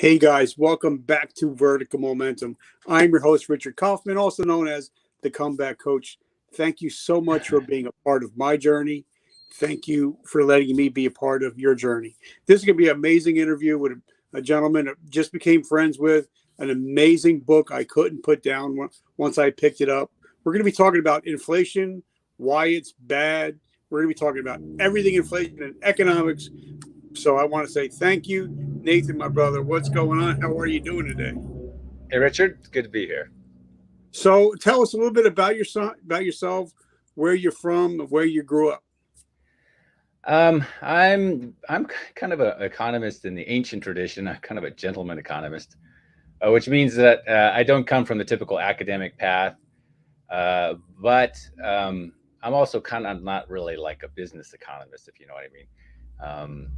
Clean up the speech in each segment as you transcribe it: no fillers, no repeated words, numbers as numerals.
Hey guys, welcome back to Vertical Momentum. I'm your host, Richard Kaufman, also known as the Comeback Coach. Thank you so much for being a part of my journey. Thank you for letting me be a part of your journey. This is going to be an amazing interview with a gentleman I just became friends with, an amazing book I couldn't put down once I picked it up. We're going to be talking about inflation, why it's bad. We're going to be talking about everything inflation and economics. So I want to say thank you, Nathan, my brother. What's going on? How are you doing today? Hey, Richard, it's good to be here. So tell us a little bit about yourself, where you're from, where you grew up. I'm kind of an economist in the ancient tradition. I'm kind of a gentleman economist, which means that I don't come from the typical academic path, but I'm also kind of not really like a business economist, if you know what I mean. Um,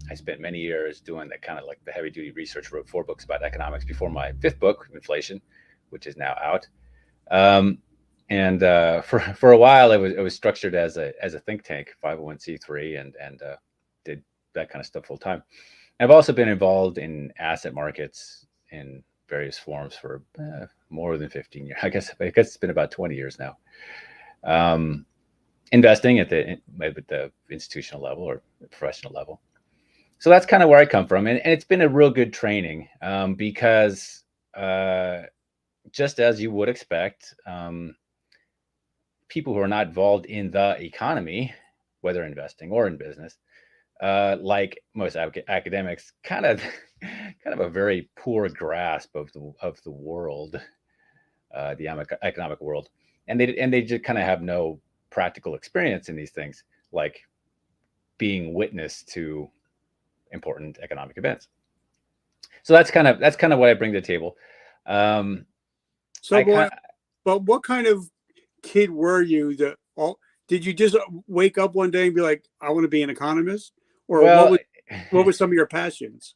I spent many years doing that kind of like the heavy duty research. Wrote 4 books about economics before my fifth book, Inflation, which is now out. Um, and for a while, it was structured as a think tank, 501(c)(3), and did that kind of stuff full time. I've also been involved in asset markets in various forms for more than 15 years. I guess it's been about 20 years now. Um, Investing at the institutional level or professional level. So that's kind of where I come from, and it's been a real good training because just as you would expect, people who are not involved in the economy, whether investing or in business, like most academics, kind of kind of a very poor grasp of the world, the economic world, and they just kind of have no practical experience in these things, like being witness to important economic events. So that's kind of what I bring to the table. Um, So, I boy, kind but what kind of kid were you? That all did you just wake up one day and be like, "I want to be an economist," or well, what was some of your passions?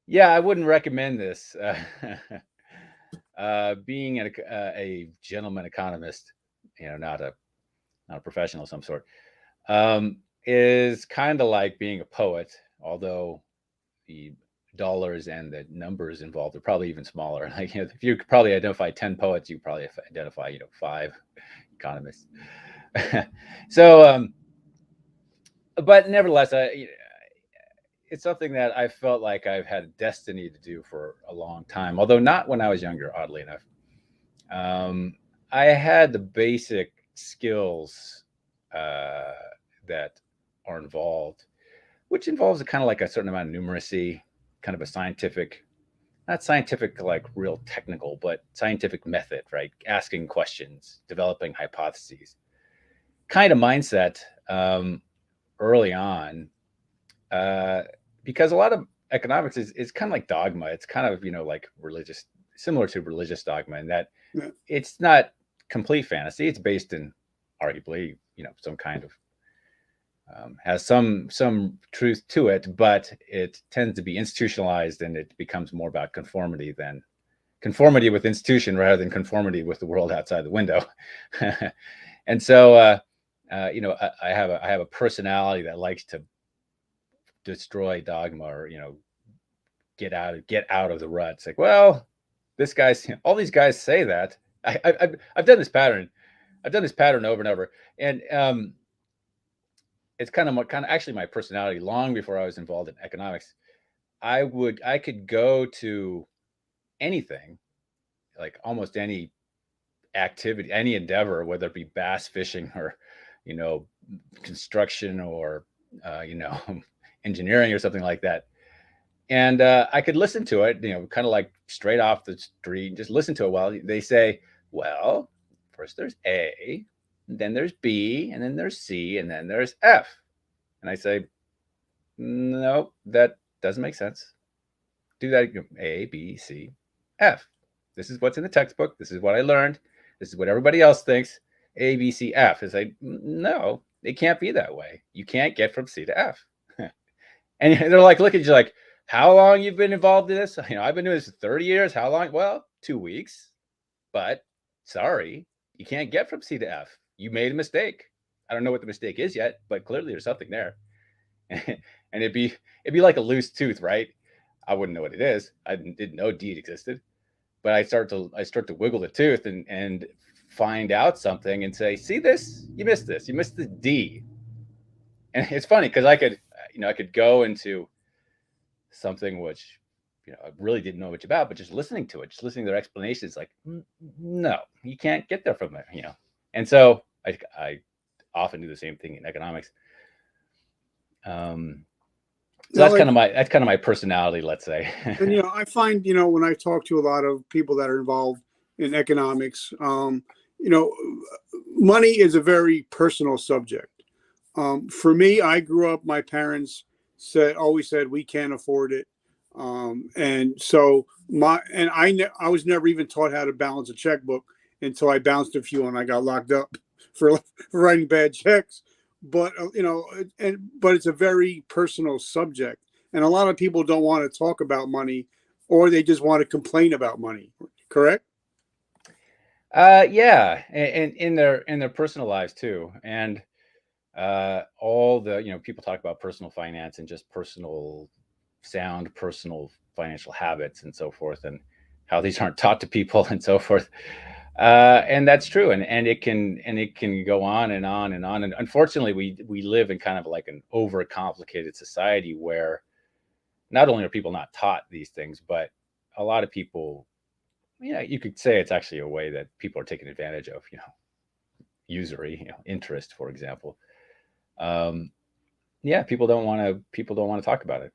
yeah, I wouldn't recommend this. Being a gentleman economist, not a professional of some sort, is kind of like being a poet, although the dollars and the numbers involved are probably even smaller. Like, if you could probably identify 10 poets, you probably identify five economists. So, but nevertheless, it's something that I felt like I've had a destiny to do for a long time, although not when I was younger, oddly enough. Um, I had the basic skills uh, that are involved, which involves a kind of like a certain amount of numeracy, kind of a scientific, not scientific like real technical, but scientific method, right? Asking questions, developing hypotheses, kind of mindset early on, uh, because a lot of economics is kind of like dogma. It's kind of like religious, similar to religious dogma, in that Yeah. it's not complete fantasy. It's based in arguably some kind of has some truth to it, but it tends to be institutionalized, and it becomes more about conformity with institution rather than conformity with the world outside the window. And so I have a personality that likes to destroy dogma, or get out of the rut. It's like, well, this guy's all these guys say that. I've done this pattern. I've done this pattern over and over, and it's kind of actually my personality. Long before I was involved in economics, I could go to anything, like almost any activity, any endeavor, whether it be bass fishing or you know construction or uh, you know engineering or something like that. And I could listen to it, kind of like straight off the street, and just listen to it while they say, well, first there's A, then there's B, and then there's C, and then there's F. And I say, no, that doesn't make sense. Do that again. A, B, C, F. This is what's in the textbook. This is what I learned. This is what everybody else thinks. A, B, C, F. It's like, no, it can't be that way. You can't get from C to F. And they're like, look at you like, how long you've been involved in this? I've been doing this for 30 years. How long? Well, 2 weeks. But sorry, you can't get from C to F. You made a mistake. I don't know what the mistake is yet, but clearly there's something there. And it'd be like a loose tooth, right? I wouldn't know what it is. I didn't know D existed, but I start to wiggle the tooth and find out something and say, see this, you missed the D. And it's funny because I could go into something which I really didn't know much about, but just listening to it, just listening to their explanations, like, no, you can't get there from there. And so I often do the same thing in economics. So Now, that's kind of my personality, let's say. and I find when I talk to a lot of people that are involved in economics, money is a very personal subject. For me, I grew up. My parents always said we can't afford it, and so I was never even taught how to balance a checkbook until I bounced a few and I got locked up for writing bad checks. But but it's a very personal subject, and a lot of people don't want to talk about money, or they just want to complain about money. Correct? Yeah, and in their personal lives too, and all the people talk about personal finance and just sound personal financial habits and so forth, and how these aren't taught to people and so forth. And that's true, and it can go on and on and on. And unfortunately, we live in kind of like an overcomplicated society where not only are people not taught these things, but a lot of people, you could say it's actually a way that people are taking advantage of, usury, interest, for example. Yeah, people don't want to talk about it.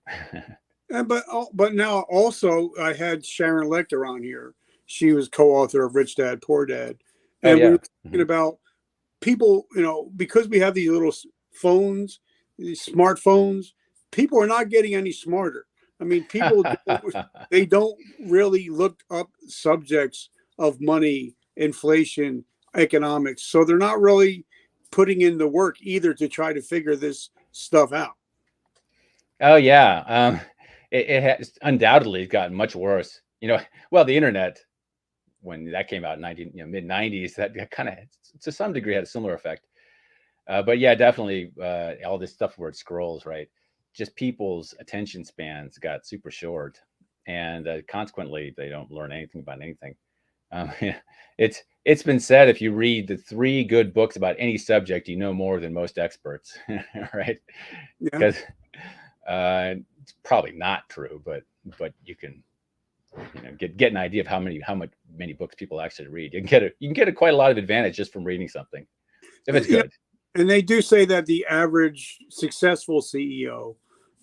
But now also I had Sharon Lechter on here. She was co-author of Rich Dad Poor Dad, Oh and we yeah. were talking about people. Because we have these little phones, these smartphones. People are not getting any smarter. I mean, people they don't really look up subjects of money, inflation, economics, so they're not really putting in the work either to try to figure this stuff out. Oh yeah. It has undoubtedly gotten much worse. Well, the internet, when that came out in mid 90s, that kind of to some degree had a similar effect. But yeah, definitely all this stuff where it scrolls, right? Just people's attention spans got super short, and consequently, they don't learn anything about anything. Yeah, it's been said if you read the 3 good books about any subject, you know more than most experts, right? Yeah. Because it's probably not true, but you can get an idea of how many books people actually read. You can get quite a lot of advantage just from reading something if it's good. And they do say that the average successful CEO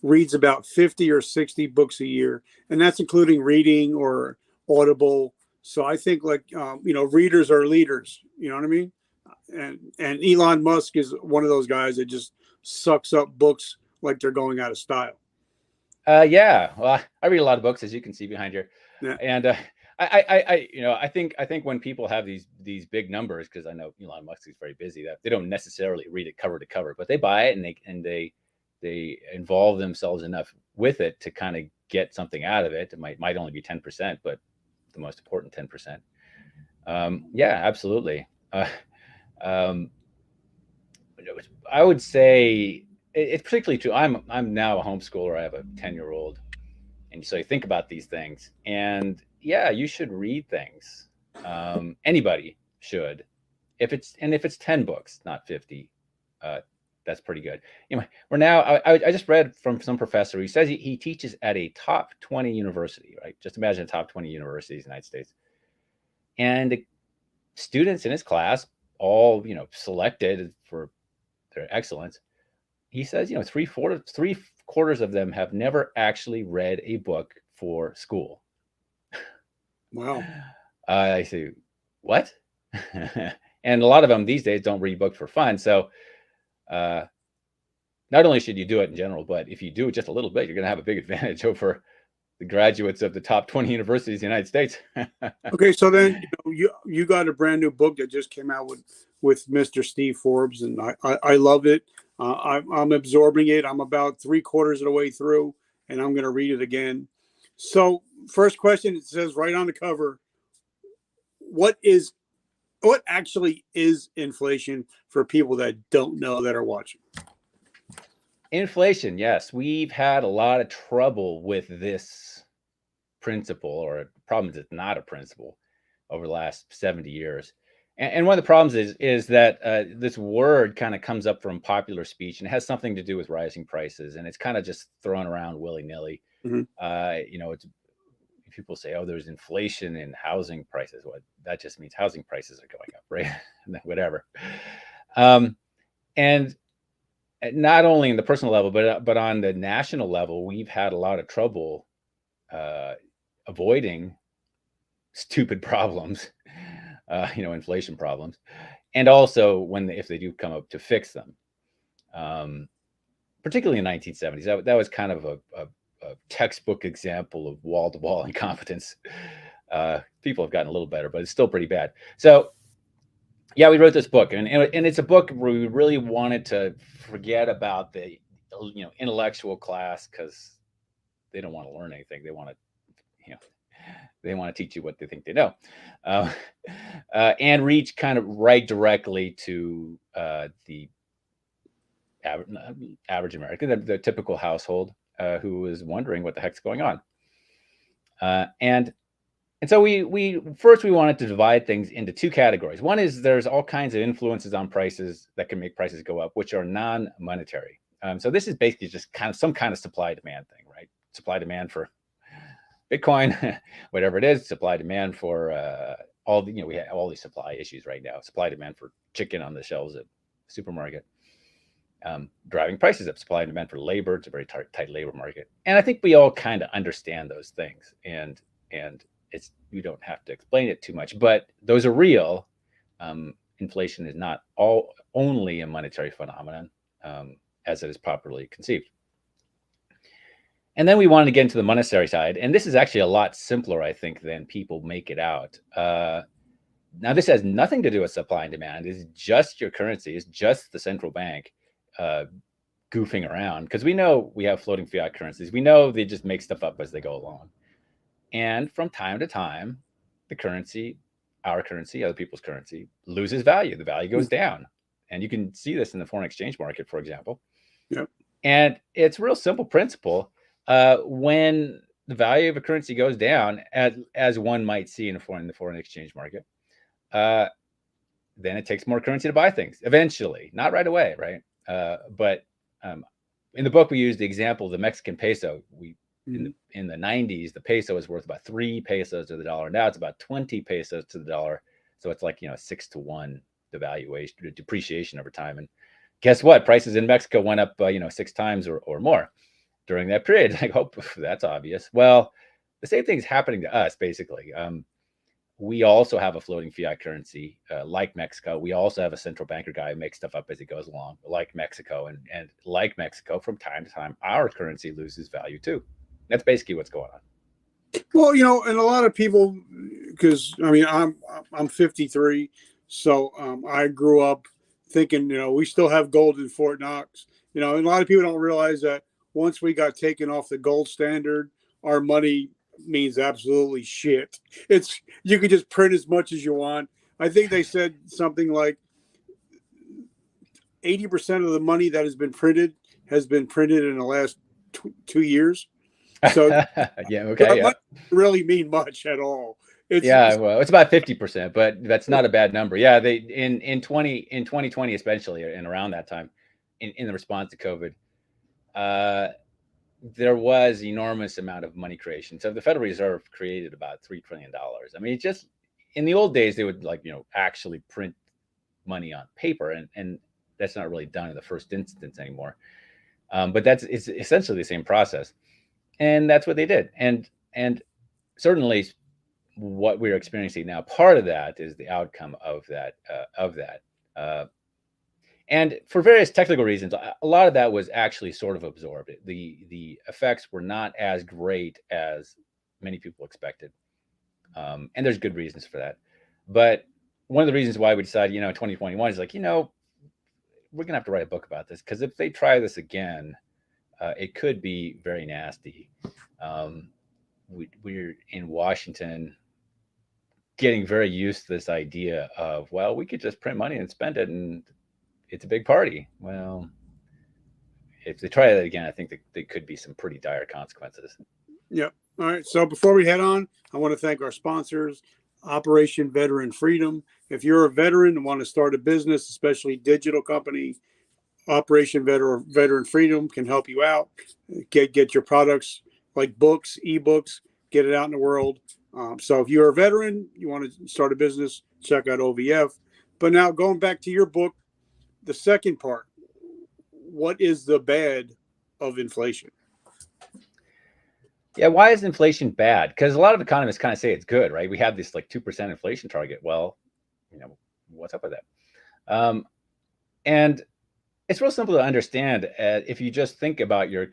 reads about 50 or 60 books a year, and that's including reading or Audible. So I think readers are leaders. You know what I mean? And Elon Musk is one of those guys that just sucks up books like they're going out of style. Yeah, well, I read a lot of books, as you can see behind here, Yeah. and I think when people have these big numbers, because I know Elon Musk is very busy, that they don't necessarily read it cover to cover, but they buy it and they involve themselves enough with it to kind of get something out of it. It might only be 10%, but the most important 10%. Yeah, absolutely. Um, I would say it's particularly true. I'm now a homeschooler. I have a 10-year-old, and so you think about these things. And yeah, you should read things. Anybody should. If it's 10 books, not 50, uh, that's pretty good. We're now. I just read from some professor who says he teaches at a top 20 university. Right, just imagine a top 20 universities in the United States, and the students in his class all selected for their excellence. He says, three quarters of them have never actually read a book for school. Wow. I say, what? And a lot of them these days don't read books for fun. So uh, not only should you do it in general, but if you do it just a little bit, you're going to have a big advantage over the graduates of the top 20 universities in the United States. Okay, so then you got a brand new book that just came out with Mr. Steve Forbes, and I love it. I'm absorbing it. I'm about 3/4 of the way through, and I'm going to read it again. So, first question, it says right on the cover, what actually is inflation for people that don't know that are watching? Inflation, yes. We've had a lot of trouble with this principle, or a problem that's not a principle over the last 70 years. And one of the problems is that this word kind of comes up from popular speech, and it has something to do with rising prices, and it's kind of just thrown around willy-nilly. Mm-hmm. It's people say, oh, there's inflation in housing prices. Well, that just means housing prices are going up, right? Whatever. And not only in the personal level, but on the national level, we've had a lot of trouble avoiding stupid problems, inflation problems, and also if they do come up, to fix them. Particularly in the 1970s, that was kind of a textbook example of wall-to-wall incompetence. People have gotten a little better, but it's still pretty bad. So, yeah, we wrote this book, and it's a book where we really wanted to forget about the intellectual class, because they don't want to learn anything. They want to teach you what they think they know, and reach kind of right directly to the average American, the typical household, who is wondering what the heck's going on. And so we wanted to divide things into two categories. One is there's all kinds of influences on prices that can make prices go up, which are non-monetary. So this is basically just kind of some kind of supply demand thing, right? Supply demand for Bitcoin, whatever it is, supply demand for we have all these supply issues right now. Supply demand for chicken on the shelves at the supermarket. Driving prices up, supply and demand for labor. It's a very tight labor market, and I think we all kind of understand those things, and you don't have to explain it too much, but those are real. Inflation is not only a monetary phenomenon, as it is properly conceived. And then we wanted to get into the monetary side, and this is actually a lot simpler, I think, than people make it out. Now, this has nothing to do with supply and demand. It's just your currency. It's just the central bank goofing around, because we know we have floating fiat currencies. We know they just make stuff up as they go along. And from time to time, the currency, our currency, other people's currency, loses value. The value goes down. And you can see this in the foreign exchange market, for example. Yep. And it's a real simple principle. When the value of a currency goes down, as one might see in the foreign exchange market, then it takes more currency to buy things eventually, not right away, right? But in the book, we used the example of the Mexican peso. In the 90s, the peso was worth about 3 pesos to the dollar. Now it's about 20 pesos to the dollar. So it's like 6-to-1 depreciation over time. And guess what? Prices in Mexico went up 6 times or more during that period. I hope that's obvious. Well, the same thing's happening to us, basically. We also have a floating fiat currency, like Mexico. We also have a central banker guy who makes stuff up as he goes along, like Mexico. And like Mexico, from time to time, our currency loses value too. That's basically what's going on. Well, and a lot of people, because I'm 53, so I grew up thinking, we still have gold in Fort Knox. And a lot of people don't realize that once we got taken off the gold standard, our money means absolutely shit. You can just print as much as you want. I think they said something like 80% of the money that has been printed in the last 2 years. So yeah, okay, yeah. Really mean much at all. It's about 50%, but that's not a bad number. Yeah, they in 2020 especially, and around that time, in the response to COVID, there was enormous amount of money creation. So the Federal Reserve created about $3 trillion. I mean, just in the old days, they would actually print money on paper, and that's not really done in the first instance anymore. But it's essentially the same process, and that's what they did. And certainly, what we're experiencing now, part of that is the outcome of that. And for various technical reasons, a lot of that was actually sort of absorbed. The effects were not as great as many people expected, and there's good reasons for that. But one of the reasons why we decided, 2021 is we're gonna have to write a book about this, because if they try this again, it could be very nasty. We're in Washington getting very used to this idea of, well, we could just print money and spend it, and it's a big party. Well, if they try that again, I think there could be some pretty dire consequences. Yeah. All right. So before we head on, I want to thank our sponsors, Operation Veteran Freedom. If you're a veteran and want to start a business, especially digital company, Operation Veteran Freedom can help you out. Get your products like books, ebooks, get it out in the world. So if you're a veteran, you want to start a business, check out OVF. But now going back to your book, the second part, what is the bad of inflation? Yeah, why is inflation bad? Because a lot of economists kind of say it's good, right? We have this like 2% inflation target. Well, you know, what's up with that? And it's real simple to understand if you just think about your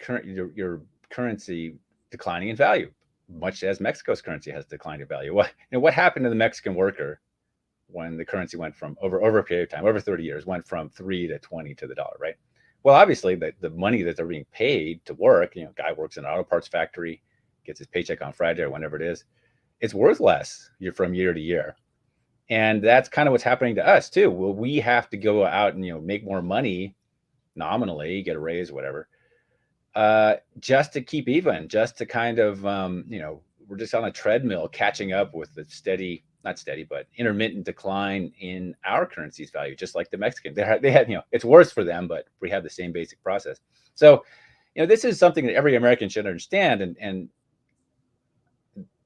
currency declining in value, much as Mexico's currency has declined in value. What happened to the Mexican worker when the currency went from over a period of time, over 30 years, went from 3 to 20 to the dollar, right? Well, obviously the money that they're being paid to work, guy works in an auto parts factory, gets his paycheck on Friday or whenever it is, it's worth less from year to year. And that's kind of what's happening to us too. Well, we have to go out and make more money nominally, get a raise, whatever, just to keep even, just to kind of, we're just on a treadmill catching up with the not steady, but intermittent decline in our currency's value, just like the Mexican. They had, it's worse for them, but we have the same basic process. So, this is something that every American should understand, and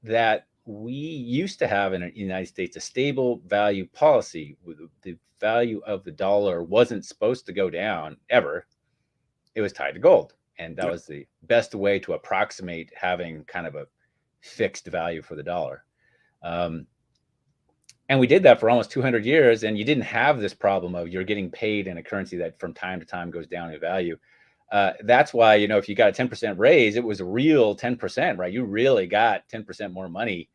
that we used to have in the United States a stable value policy. The value of the dollar wasn't supposed to go down ever. It was tied to gold. And that was the best way to approximate having kind of a fixed value for the dollar. And we did that for almost 200 years. And you didn't have this problem of you're getting paid in a currency that from time to time goes down in value. That's why, if you got a 10% raise, it was a real 10%, right? You really got 10% more money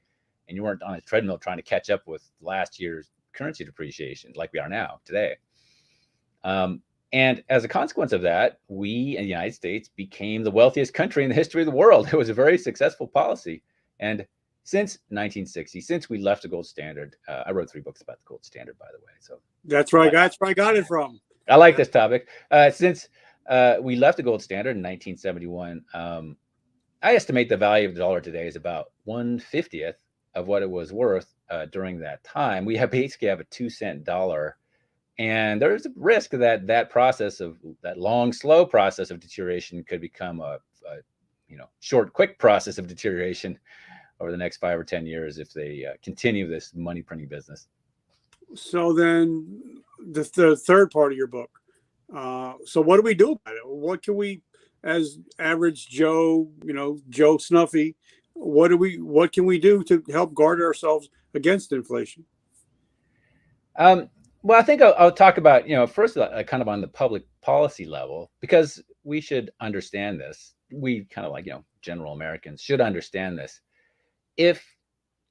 and you weren't on a treadmill trying to catch up with last year's currency depreciation like we are now today. And as a consequence of that, we in the United States became the wealthiest country in the history of the world. It was a very successful policy. And since 1960, since we left the gold standard, I wrote 3 books about the gold standard, by the way. So that's right. That's where I got it from. I like this topic. Since we left the gold standard in 1971, I estimate the value of the dollar today is about 1/50th of what it was worth during that time. We basically have a 2-cent dollar. And there's a risk that that long, slow process of deterioration could become a short, quick process of deterioration over the next 5 or 10 years if they continue this money printing business. So then the third part of your book. So what do we do about it? What can we, as average Joe, Joe Snuffy, what can we do to help guard ourselves against inflation? Well, I think I'll talk about, first kind of on the public policy level, because we should understand this. We kind of like, general Americans should understand this. If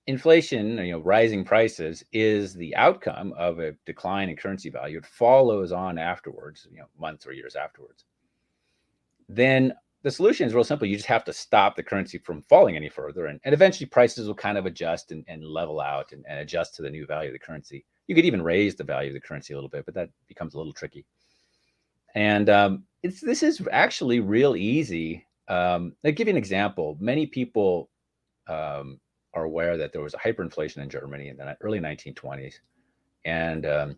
inflation, rising prices is the outcome of a decline in currency value, it follows on afterwards, months or years afterwards, then the solution is real simple. You just have to stop the currency from falling any further. And eventually prices will kind of adjust and level out and adjust to the new value of the currency. You could even raise the value of the currency a little bit, but that becomes a little tricky. And this is actually real easy. I'll give you an example. Many people are aware that there was a hyperinflation in Germany in the early 1920s, and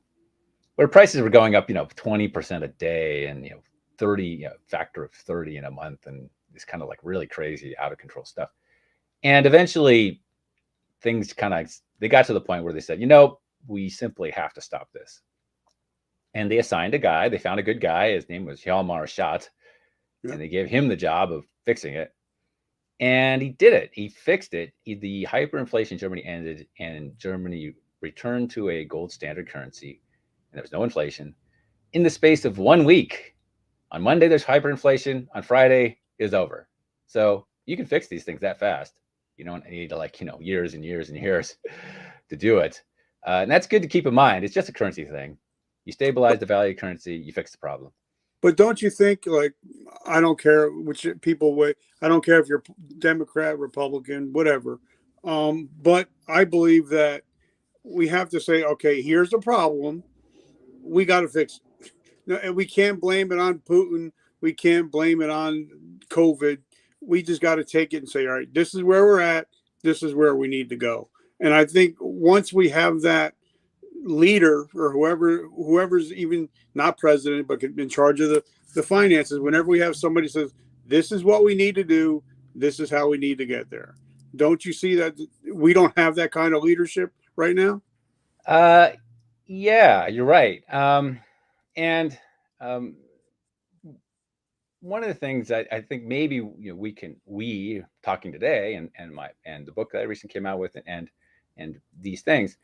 where prices were going up, 20% a day, and 30 factor of 30 in a month, and it's kind of like really crazy, out of control stuff. And eventually, things they got to the point where they said, we simply have to stop this. And they assigned a guy. They found a good guy. His name was Hjalmar Schacht, and they gave him the job of fixing it. And he did it. He fixed it. The hyperinflation in Germany ended, and Germany returned to a gold standard currency, and there was no inflation in the space of 1 week. On Monday, there's hyperinflation. On Friday, is over. So you can fix these things that fast. You don't need years and years and years to do it. And that's good to keep in mind. It's just a currency thing. You stabilize the value of currency, you fix the problem. But don't you think, I don't care which people way, I don't care if you're Democrat, Republican, whatever. But I believe that we have to say, okay, here's the problem. We got to fix it. No, and we can't blame it on Putin. We can't blame it on COVID. we just got to take it and say, all right, this is where we're at. This is where we need to go. And I think once we have that leader or whoever's even not president but in charge of the finances, whenever we have somebody says this is what we need to do, this is how we need to get there. Don't you see that we don't have that kind of leadership right now? Uh, yeah, you're right. And um, one of the things I think maybe we talking today and the book that I recently came out with and these things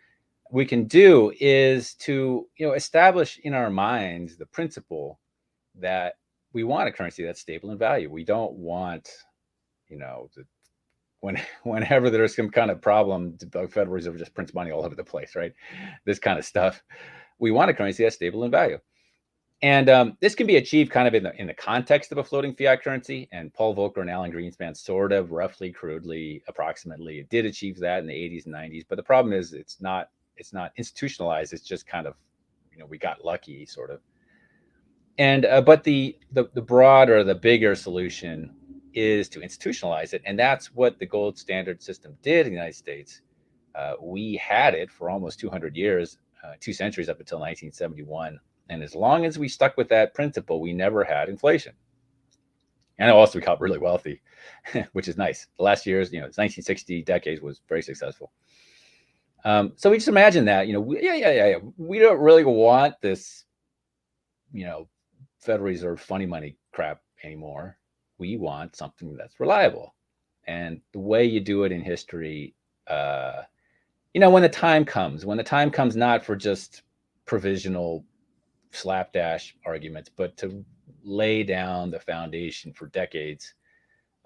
we can do is to establish in our minds the principle that we want a currency that's stable in value. We don't want the, whenever there's some kind of problem, the Federal Reserve just prints money all over the place, right? This kind of stuff. We want a currency that's stable in value. And this can be achieved kind of in the context of a floating fiat currency. And Paul Volcker and Alan Greenspan sort of roughly, crudely, approximately did achieve that in the 80s and 90s. But the problem is it's not institutionalized. It's just kind of, we got lucky sort of. And but the broader, the bigger solution is to institutionalize it. And that's what the gold standard system did in the United States. We had it for almost 200 years, 2 centuries up until 1971. And as long as we stuck with that principle, we never had inflation. And also we got really wealthy, which is nice. The last years, the 1960 decades was very successful. So we just imagine that, we don't really want this, Federal Reserve funny money crap anymore. We want something that's reliable. And the way you do it in history, when the time comes not for just provisional slapdash arguments, but to lay down the foundation for decades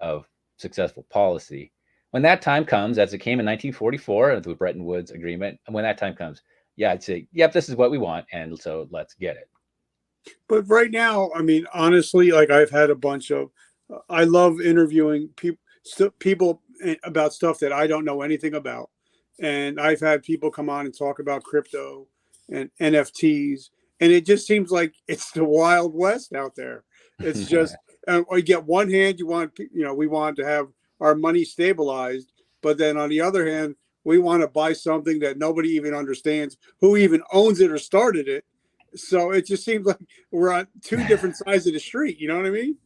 of successful policy. When that time comes, as it came in 1944 with the Bretton Woods Agreement, and when that time comes, I'd say, yep, this is what we want, and so let's get it. But right now, I mean, honestly, like I've had a bunch of, I love interviewing people about stuff that I don't know anything about. And I've had people come on and talk about crypto and NFTs. And it just seems like it's the Wild West out there. It's just, you get one hand, we want to have our money stabilized. But then on the other hand, we want to buy something that nobody even understands who even owns it or started it. So it just seems like we're on two different sides of the street. You know what I mean?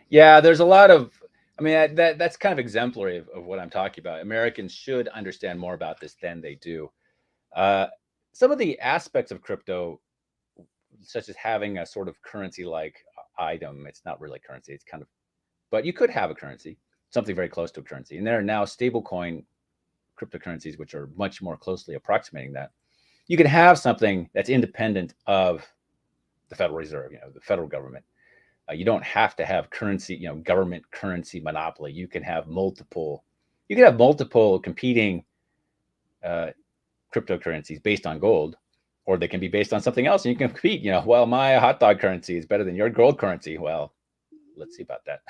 Yeah, there's a lot of, that's kind of exemplary of what I'm talking about. Americans should understand more about this than they do. Some of the aspects of crypto, such as having a sort of currency-like item, it's not really currency, it's kind of, but you could have a currency, something very close to a currency. And there are now stablecoin cryptocurrencies, which are much more closely approximating that. You can have something that's independent of the Federal Reserve, the federal government. You don't have to have currency, government currency monopoly. You can have multiple competing cryptocurrencies based on gold, or they can be based on something else. And you can compete, well, my hot dog currency is better than your gold currency. Well, let's see about that.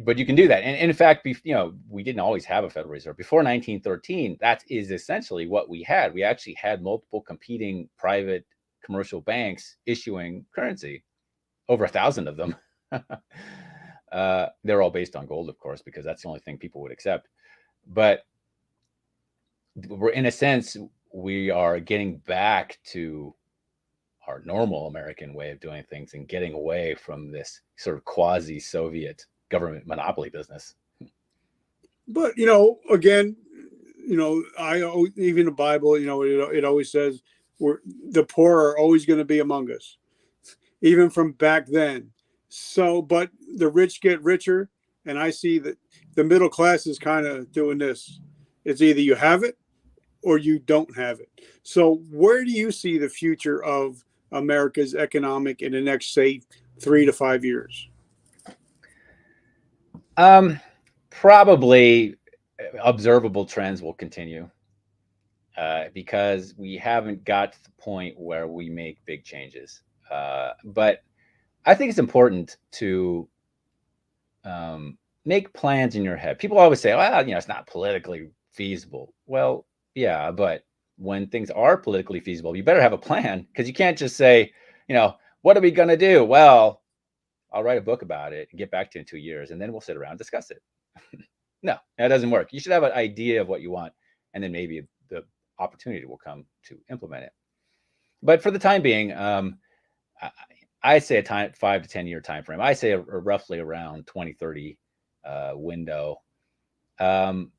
But you can do that. And in fact, we didn't always have a Federal Reserve. Before 1913, that is essentially what we had. We actually had multiple competing private commercial banks issuing currency, over 1,000 of them. They're all based on gold, of course, because that's the only thing people would accept. But we're, in a sense, we are getting back to our normal American way of doing things and getting away from this sort of quasi-Soviet government monopoly business. But again, even the Bible, it always says the poor are always going to be among us, even from back then. So, but the rich get richer, and I see that the middle class is kind of doing this. It's either you have it or you don't have it. So, where do you see the future of America's economic in the next, say, 3 to 5 years? Probably observable trends will continue because we haven't got to the point where we make big changes. But I think it's important to make plans in your head. People always say, well, it's not politically feasible. Well, yeah, but when things are politically feasible, you better have a plan, because you can't just say, what are we going to do? Well, I'll write a book about it and get back to you in 2 years, and then we'll sit around and discuss it. No, that doesn't work. You should have an idea of what you want, and then maybe the opportunity will come to implement it. But for the time being, I, I say a 5 to 10 year time frame. I say a roughly around 2030 window. Um,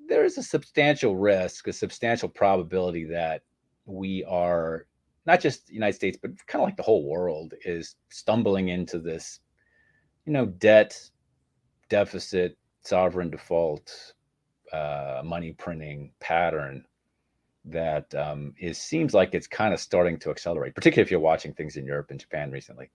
there is a substantial risk, a substantial probability that we are, not just the United States, but kind of like the whole world, is stumbling into this, debt, deficit, sovereign default, money printing pattern that seems like it's kind of starting to accelerate, particularly if you're watching things in Europe and Japan recently.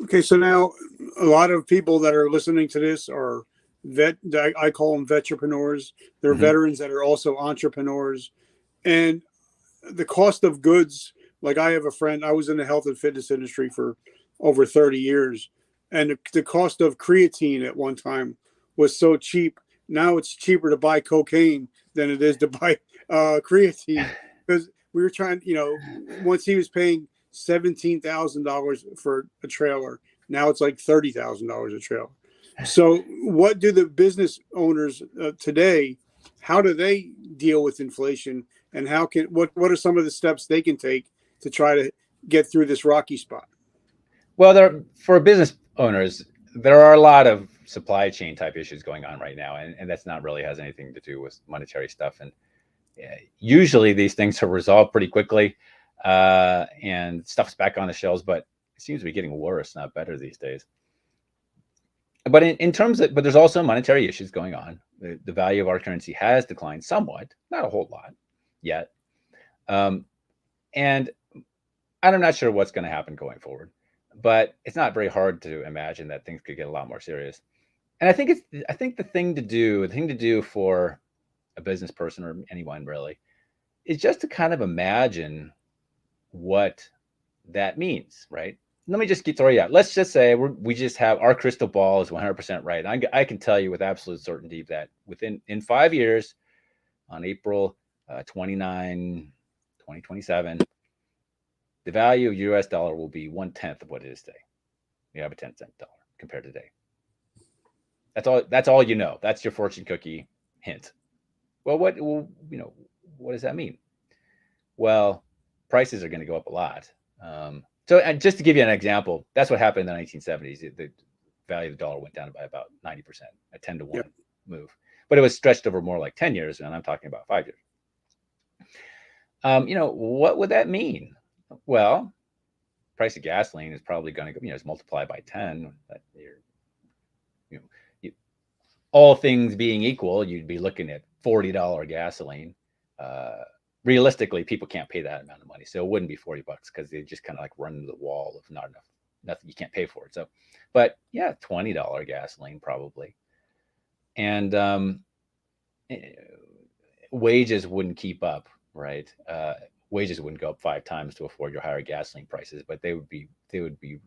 Okay, so now a lot of people that are listening to this are I call them vetrepreneurs. They're veterans that are also entrepreneurs. And the cost of goods, like I have a friend, I was in the health and fitness industry for over 30 years. And the cost of creatine at one time was so cheap. Now it's cheaper to buy cocaine than it is to buy creatine, because we were trying, once he was paying $17,000 for a trailer. Now it's like $30,000 a trailer. So what do the business owners today, how do they deal with inflation, and what are some of the steps they can take to try to get through this rocky spot? Well, for business owners, there are a lot of supply chain type issues going on right now, and that's not really has anything to do with monetary stuff. And usually these things are resolved pretty quickly, and stuff's back on the shelves. But it seems to be getting worse, not better these days. But in terms of, but there's also monetary issues going on. The value of our currency has declined somewhat, not a whole lot yet, and I'm not sure what's going to happen going forward. But it's not very hard to imagine that things could get a lot more serious. And I think the thing to do for a business person or anyone really is just to kind of imagine what that means, right? Let me just throw you out. Let's just say we just have our crystal ball is 100% right. And I can tell you with absolute certainty that in 5 years, on April 29, 2027, the value of US dollar will be 1/10 of what it is today. We have a 10-cent dollar compared to today. That's all you know. That's your fortune cookie hint. Well, what does that mean? Well, prices are going to go up a lot. So, and just to give you an example, that's what happened in the 1970s. The value of the dollar went down by about 90%, a 10-to-1 move. But it was stretched over more like 10 years, and I'm talking about 5 years. What would that mean? Well, price of gasoline is probably going to go, it's multiplied by 10. All things being equal, you'd be looking at $40 gasoline. Realistically, people can't pay that amount of money, so it wouldn't be $40 because they just kind of like run into the wall of not enough, nothing, you can't pay for it. So, but yeah, $20 gasoline probably, and wages wouldn't keep up, right? Wages wouldn't go up 5 times to afford your higher gasoline prices, but they would be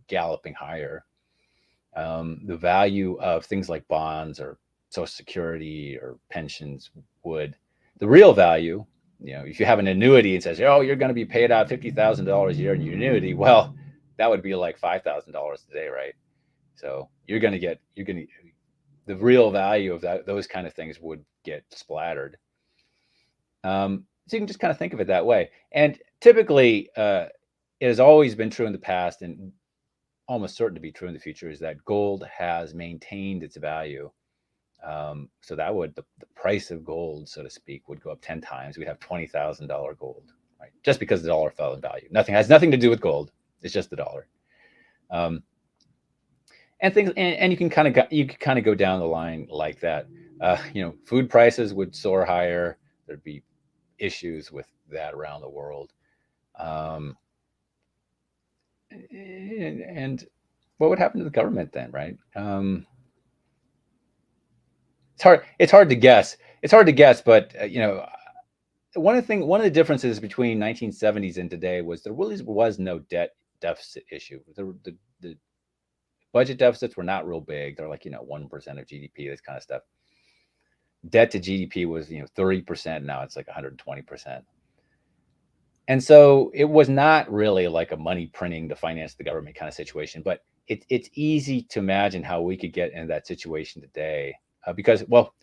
galloping higher. The value of things like bonds or Social Security or pensions would, the real value, if you have an annuity and says, oh, you're going to be paid out $50,000 a year in your annuity, well, that would be like $5,000 today, right? So the real value of those kind of things would get splattered. So you can just kind of think of it that way. And typically, it has always been true in the past and almost certain to be true in the future, is that gold has maintained its value. So that would, the price of gold, so to speak, would go up 10 times. We'd have $20,000 gold, right? Just because the dollar fell in value. Has nothing to do with gold. It's just the dollar. And things, and you can kind of go down the line like that. Food prices would soar higher. There'd be issues with that around the world. And what would happen to the government then, right? It's hard to guess. But one of the differences between 1970s and today was there really was no debt deficit issue. The budget deficits were not real big. They're like 1% of GDP, this kind of stuff. Debt to GDP was 30%. Now it's like 120%. And so it was not really like a money printing to finance the government kind of situation, but it's easy to imagine how we could get in that situation today, because, well,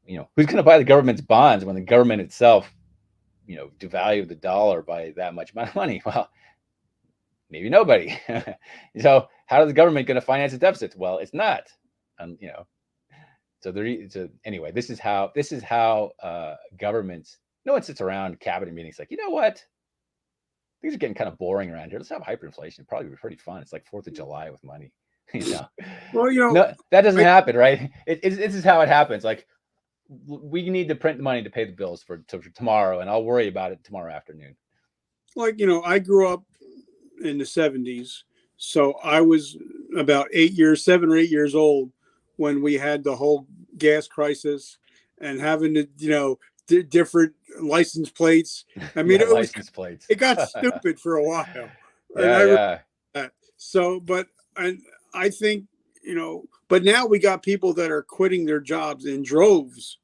who's going to buy the government's bonds when the government itself, devalued the dollar by that much amount of money? Well, maybe nobody. So how is the government going to finance a deficit? Well, it's not. So anyway, this is how governments. No one sits around cabinet meetings like, you know what? Things are getting kind of boring around here. Let's have hyperinflation. It'd probably be pretty fun. It's like 4th of July with money. Well, No, that doesn't happen, right? This is how it happens. Like, we need to print the money to pay the bills for tomorrow, and I'll worry about it tomorrow afternoon. Like, I grew up in the 70s, so I was about 7 or 8 years old when we had the whole gas crisis and having to, different license plates. I mean, Yeah, license plates. It got stupid for a while. Yeah. So, but I think, but now we got people that are quitting their jobs in droves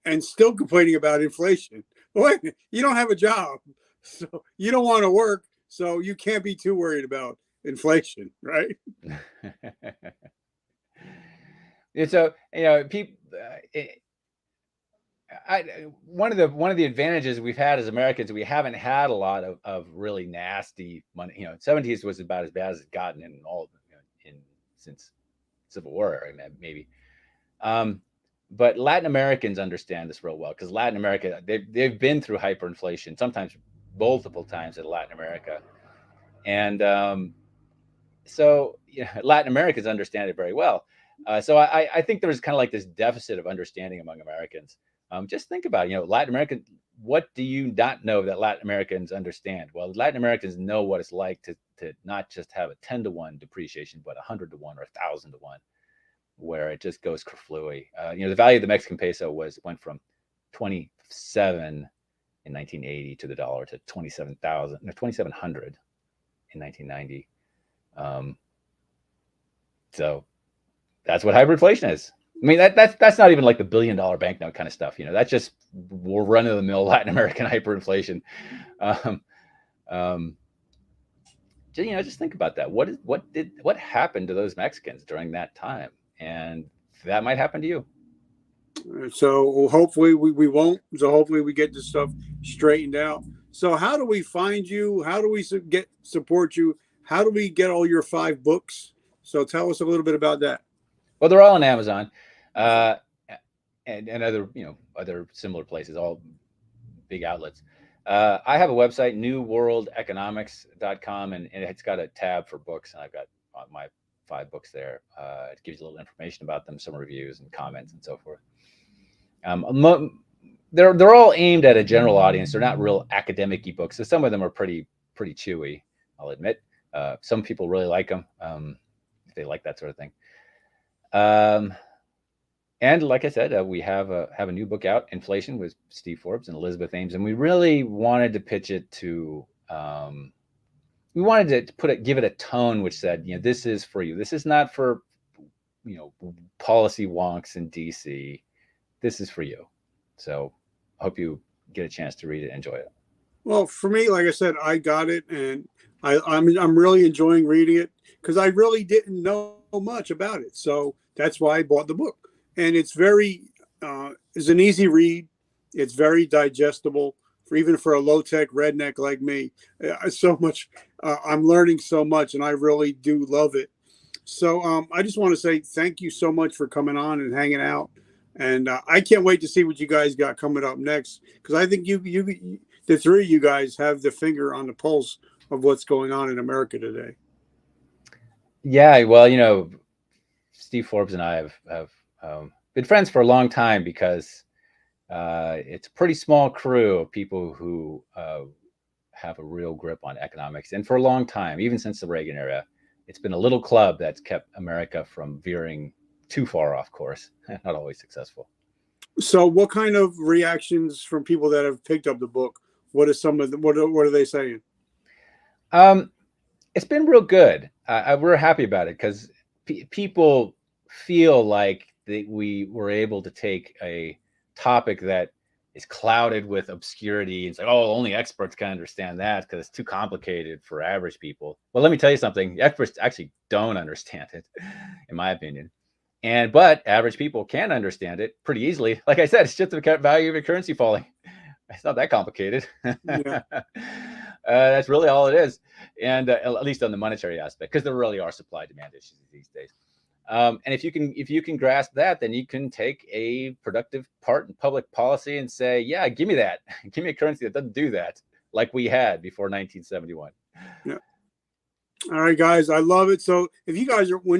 and still complaining about inflation. Wait, you don't have a job, so you don't want to work, so you can't be too worried about inflation, right? And so, people. One of the advantages we've had as Americans, we haven't had a lot of really nasty money. 70s was about as bad as it's gotten in all since Civil War, maybe. But Latin Americans understand this real well, because Latin America, they've been through hyperinflation, sometimes multiple times in Latin America, and so Latin Americans understand it very well. So I think there's kind of like this deficit of understanding among Americans. Just think about it. Latin American. What do you not know that Latin Americans understand? Well, Latin Americans know what it's like to not just have a 10-to-1 depreciation, but 100-to-1 or 1,000-to-1, where it just goes kerflooey. The value of the Mexican peso went from 27 in 1980 to the dollar to 2,700 in 1990. So that's what hyperinflation is. I mean, that's not even like the $1 billion banknote kind of stuff. That's just run of the mill Latin American hyperinflation. Just think about that. What happened to those Mexicans during that time? And that might happen to you. So hopefully we won't. So hopefully we get this stuff straightened out. So how do we find you? How do we support you? How do we get all your 5 books? So tell us a little bit about that. Well, they're all on Amazon, and other similar places, all big outlets. I have a website, newworldeconomics.com, and it's got a tab for books, and I've got my 5 books there. It gives you a little information about them, some reviews and comments and so forth. They're all aimed at a general audience. They're not real academic books. So some of them are pretty chewy, I'll admit. Some people really like them, if they like that sort of thing. And like I said, we have a new book out, Inflation, with Steve Forbes and Elizabeth Ames, and we really wanted to pitch it to. We wanted to give it a tone which said, this is for you. This is not for, policy wonks in DC. This is for you. So I hope you get a chance to read it and enjoy it. Well, for me, like I said, I got it, and I'm really enjoying reading it, because I really didn't know much about it. So that's why I bought the book. And it's it's an easy read. It's very digestible, even for a low-tech redneck like me. I'm learning so much, and I really do love it. So I just want to say thank you so much for coming on and hanging out. And I can't wait to see what you guys got coming up next, because I think the 3 of you guys have the finger on the pulse of what's going on in America today. Yeah, well, Steve Forbes and I have been friends for a long time, because it's a pretty small crew of people who have a real grip on economics. And for a long time, even since the Reagan era, it's been a little club that's kept America from veering too far off course. Not always successful. So what kind of reactions from people that have picked up the book? What are some of them? What are they saying? It's been real good. We're happy about it, because people feel like we were able to take a topic that is clouded with obscurity. It's like, oh, only experts can understand that because it's too complicated for average people. Well, let me tell you something. Experts actually don't understand it, in my opinion. But average people can understand it pretty easily. Like I said, it's just the value of your currency falling. It's not that complicated. Yeah. That's really all it is. And at least on the monetary aspect, because there really are supply demand issues these days. And if you can grasp that, then you can take a productive part in public policy and say, yeah, give me that. Give me a currency that doesn't do that, like we had before 1971. Yeah. All right, guys, I love it. So when you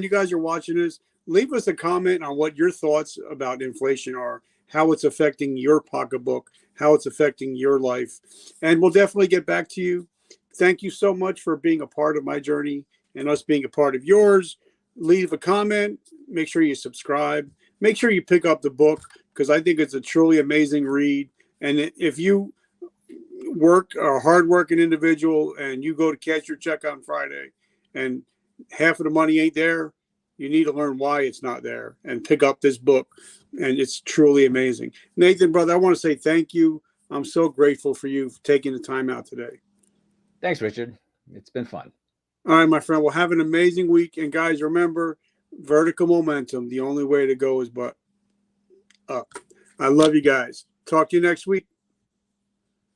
guys are watching this, leave us a comment on what your thoughts about inflation are, how it's affecting your pocketbook, how it's affecting your life. And we'll definitely get back to you. Thank you so much for being a part of my journey and us being a part of yours. Leave a comment. Make sure you subscribe. Make sure you pick up the book because I think it's a truly amazing read. And if you are a hardworking individual and you go to cash your check on Friday and half of the money ain't there, you need to learn why it's not there and pick up this book. And it's truly amazing. Nathan, brother, I want to say thank you. I'm so grateful for you for taking the time out today. Thanks, Richard. It's been fun. All right, my friend. Well, have an amazing week. And guys, remember, vertical momentum. The only way to go is but up. I love you guys. Talk to you next week.